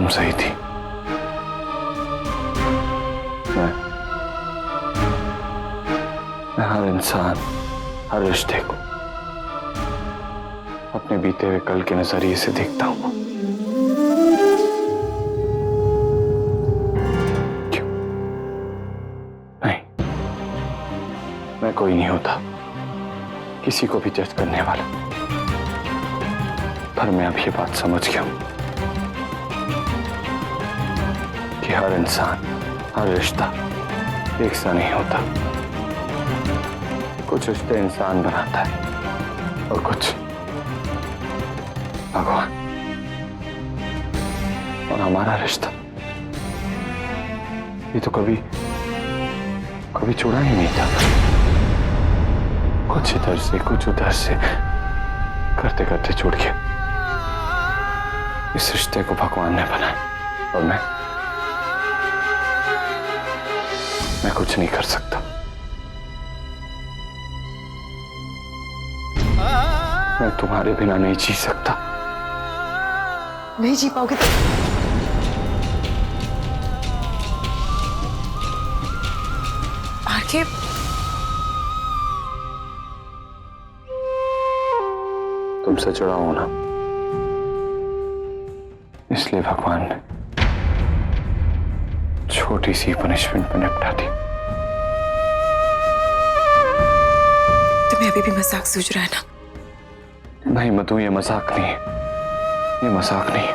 तुम सही थी। मैं हर इंसान, हर रिश्ते को अपने बीते हुए कल के नजरिए से देखता हूं। क्यों? नहीं, मैं कोई नहीं होता किसी को भी जज करने वाला, पर मैं अब ये बात समझ गया हूं कि हर इंसान, हर रिश्ता एक सा नहीं होता। कुछ रिश्ते इंसान बनाता है और कुछ भगवान। और हमारा रिश्ता ये तो कभी जुड़ा ही नहीं था। कुछ इधर से कुछ उधर से करते करते जुड़ गया। इस रिश्ते को भगवान ने बनाया और मैं कुछ नहीं कर सकता। मैं तुम्हारे बिना नहीं जी सकता। नहीं जी पाओगे तो आगे तुमसे जुड़ा हूं ना, इसलिए भगवान ने छोटी सी पनिशमेंट में निपटा दी। तुम्हें अभी भी मजाक सूझ रहा है ना? नहीं मधु, ये मजाक नहीं है, ये मजाक नहीं है।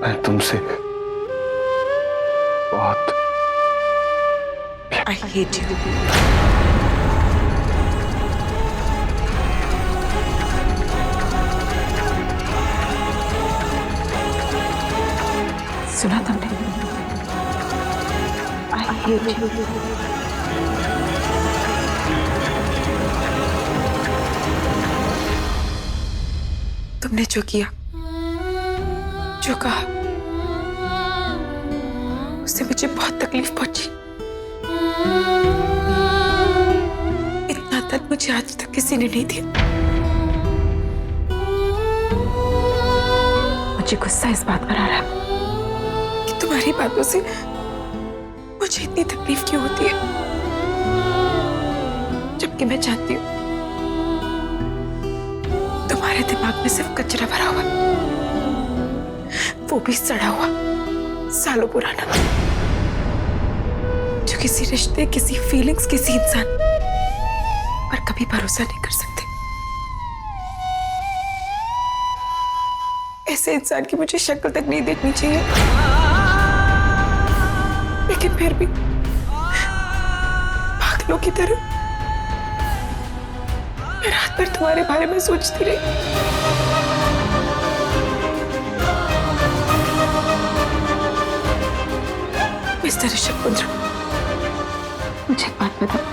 मैं तुमसे बहुत I hate you. सुना तुमने? I hate you. तुमने जो किया, जो कहा, उससे मुझे बहुत तकलीफ पहुंची। इतना दर्द मुझे आज तक किसी ने नहीं दिया। मुझे गुस्सा इस बात पर आ रहा है कि तुम्हारी बातों से मुझे इतनी तकलीफ क्यों होती है, जबकि मैं जानती हूँ तुम्हारे दिमाग में सिर्फ कचरा भरा हुआ, वो भी सड़ा हुआ, सालों पुराना, जो किसी रिश्ते, किसी फीलिंग्स, किसी इंसान पर कभी भरोसा नहीं कर सकते। ऐसे इंसान की मुझे शक्ल तक नहीं देखनी चाहिए, लेकिन फिर भी पागलों की तरह मैं रात भर तुम्हारे बारे में सोचती रही। मिस्टर ऋषभ कुंद्रा, मुझे एक बात बताओ,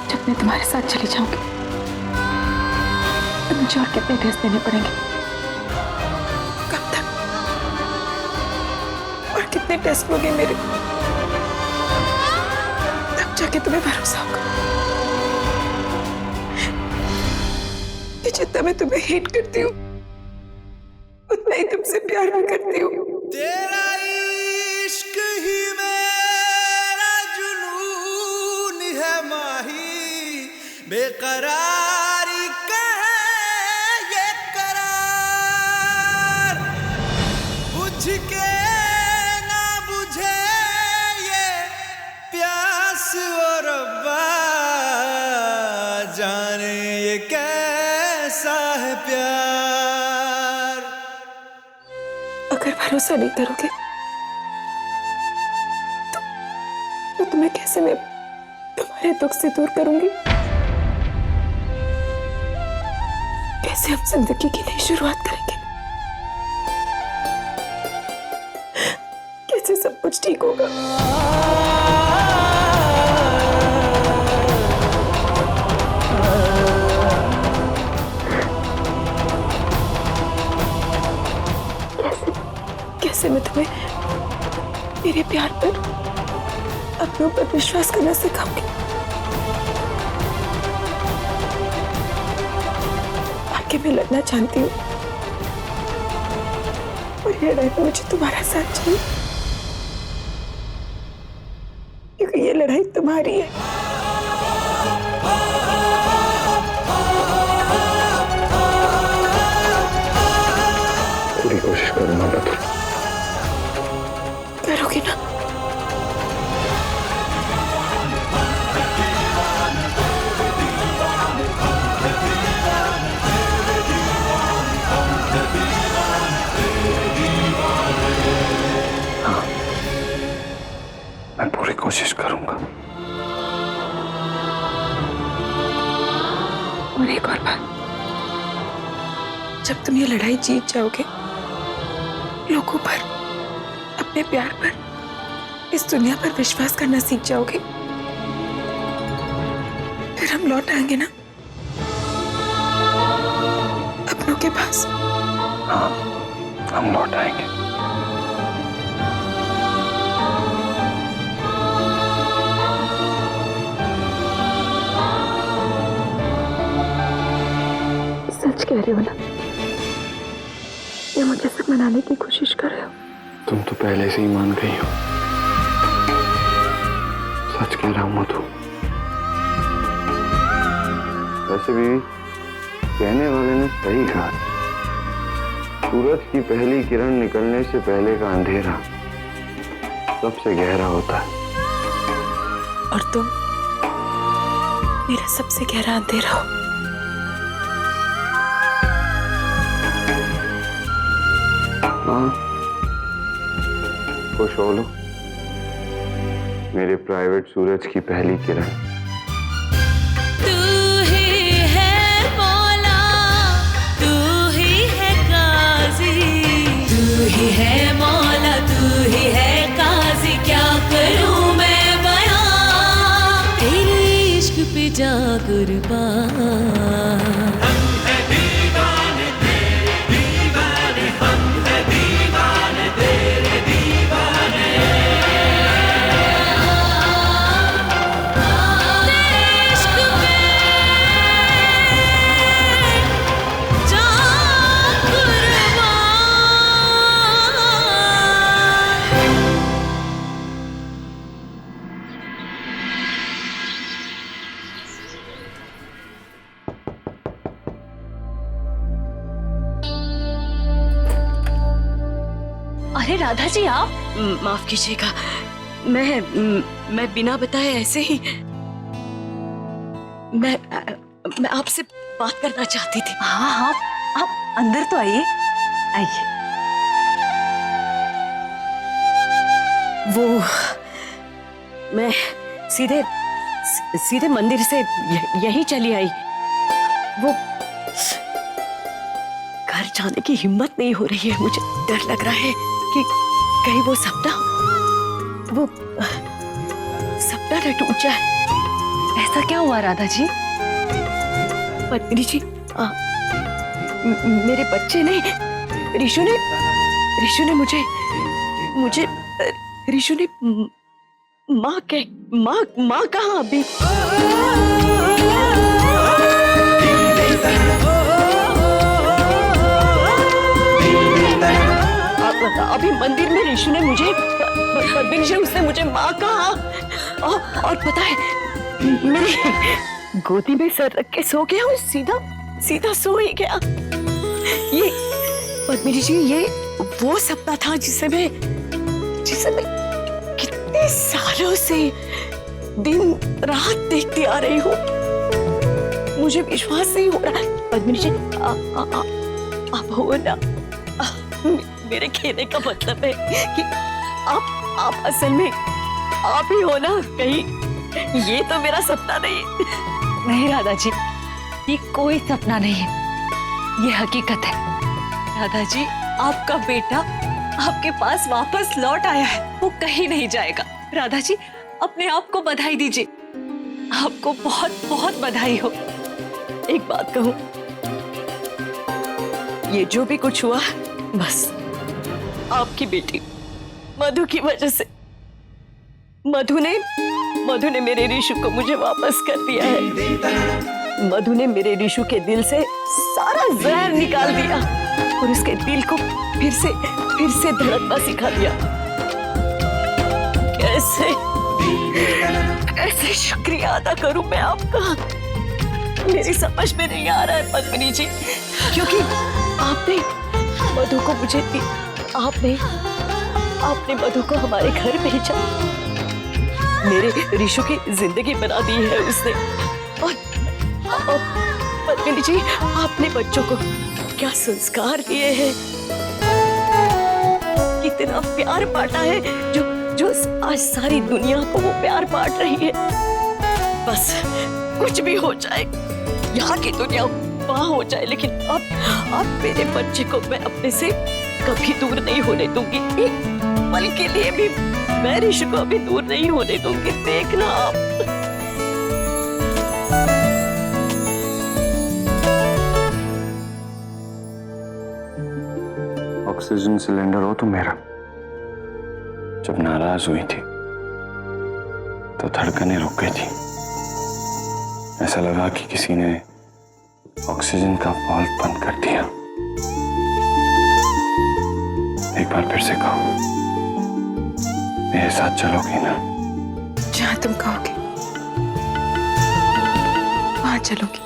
जब मैं तुम्हारे साथ चली जाऊंगी तो मुझे और कितने टेस्ट देने पड़ेंगे? कब तक? और कितने टेस्ट लोगे मेरे? तब जाके तुम्हें भरोसा होगा कि जितना मैं तुम्हें हेट करती हूँ उतना ही तुमसे प्यार भी करती हूँ। तेरा इश्क ही मेरा जुनून है माही, बेकरारी का है ये करार, बुझ के ना बुझे ये प्यास और रब्बा जाने ये कैसा है प्यार। अगर भरोसा नहीं करोगे तो तुम्हें कैसे मैं तुम्हारे दुख से दूर करूंगी? कैसे हम जिंदगी की नई शुरुआत करेंगे? कैसे सब कुछ ठीक होगा? कैसे मैं तुम्हें मेरे प्यार पर, अपने ऊपर विश्वास करना सिखाऊंगी? कि मैं लड़ना चाहती हूँ और ये लड़ाई में मुझे तुम्हारा साथ चाहिए, क्योंकि ये लड़ाई तुम्हारी है। पूरी कोशिश करूंगा बतू। करोगी ना? हाँ, मैं पूरी कोशिश करूंगा। और एक और बात, जब तुम ये लड़ाई जीत जाओगे, लोगों पर, अपने प्यार पर, इस दुनिया पर विश्वास करना सीख जाओगे, फिर हम लौट आएंगे ना अपनों के पास। हाँ, हम लौट आएंगे। सच कह रहे हो ना? या मुझे सब मनाने की कोशिश कर रहे हो? तुम तो पहले से ही मान गई हो। सच कह रहा हूं मधु। वैसे भी कहने वाले ने सही कहा, सूरज की पहली किरण निकलने से पहले का अंधेरा सबसे गहरा होता है। और तुम मेरा सबसे गहरा अंधेरा हो। हाँ, खुश हो लो, मेरे प्राइवेट सूरज की पहली किरण। तू ही है मौला, तू ही है काजी, तू ही है मौला, तू ही है काजी, क्या करूं मैं बयां तेरे इश्क पे जा कुर्बान। अरे राधा जी, आप माफ कीजिएगा, मैं बिना बताए ऐसे ही मैं आपसे बात करना चाहती थी। हाँ हाँ, आप अंदर तो आइए, आइए। वो मैं सीधे मंदिर से यहीं चली आई। वो घर जाने की हिम्मत नहीं हो रही है, मुझे डर लग रहा है कि कहीं वो सपना न टूट जाए। ऐसा क्या हुआ राधा जी? पत्नी जी, मेरे बच्चे ने ऋषु ने मुझे ऋषु ने माँ कहाँ अभी? अभी मंदिर में ऋषु ने मुझे उसने मुझे माँ कहा, और पता है मेरी गोदी में सर रख के सो गया और सीधा सो ही गया। ये पद्मिनी जी, ये वो सपना था जिसे मैं कितने सालों से दिन रात देखती आ रही हूँ। मुझे विश्वास नहीं हो रहा। पद्मिनी जी, आप हो ना? मेरे कहने का मतलब है कि आप असल में आप ही हो ना? कहीं ये तो मेरा सपना नहीं? नहीं राधा जी, ये कोई सपना नहीं है, ये हकीकत है। राधा जी, आपका बेटा आपके पास वापस लौट आया है, वो कहीं नहीं जाएगा। राधा जी, अपने आप को बधाई दीजिए, आपको बहुत बहुत बधाई हो। एक बात कहूं, ये जो भी कुछ हुआ बस आपकी बेटी मधु की वजह से। मधु ने मेरे ऋषु को मुझे वापस कर दिया है। मधु ने मेरे रिशु के दिल से सारा जहर निकाल दिया और उसके दिल को फिर से धड़कना सिखा दिया। कैसे कैसे शुक्रिया अदा करूं मैं आपका, मेरी समझ में नहीं आ रहा है पद्मिनी जी, क्योंकि आपने मधु को मुझे दी, आपने मधु को हमारे घर भेजा, मेरे रिशु की जिंदगी बना दी है उसने। और पद्मिनी जी, आपने बच्चों को क्या संस्कार दिए हैं, कितना प्यार बांटा है, जो आज सारी दुनिया को वो प्यार बांट रही है। बस कुछ भी हो जाए, यहाँ की दुनिया वहां हो जाए, लेकिन अब मेरे बच्चे को मैं अपने से कभी दूर नहीं होने दूंगी, एक पल के लिए भी मैं रिशु को अभी दूर नहीं होने दूंगी। देखना आप। ऑक्सीजन सिलेंडर हो तुम मेरा। जब नाराज हुई थी तो धड़कनें रुक गई थी, ऐसा लगा कि किसी ने ऑक्सीजन का वाल्व बंद कर दिया। एक बार फिर से कहो, मेरे साथ चलोगी ना? जहां तुम कहोगे वहां चलोगी।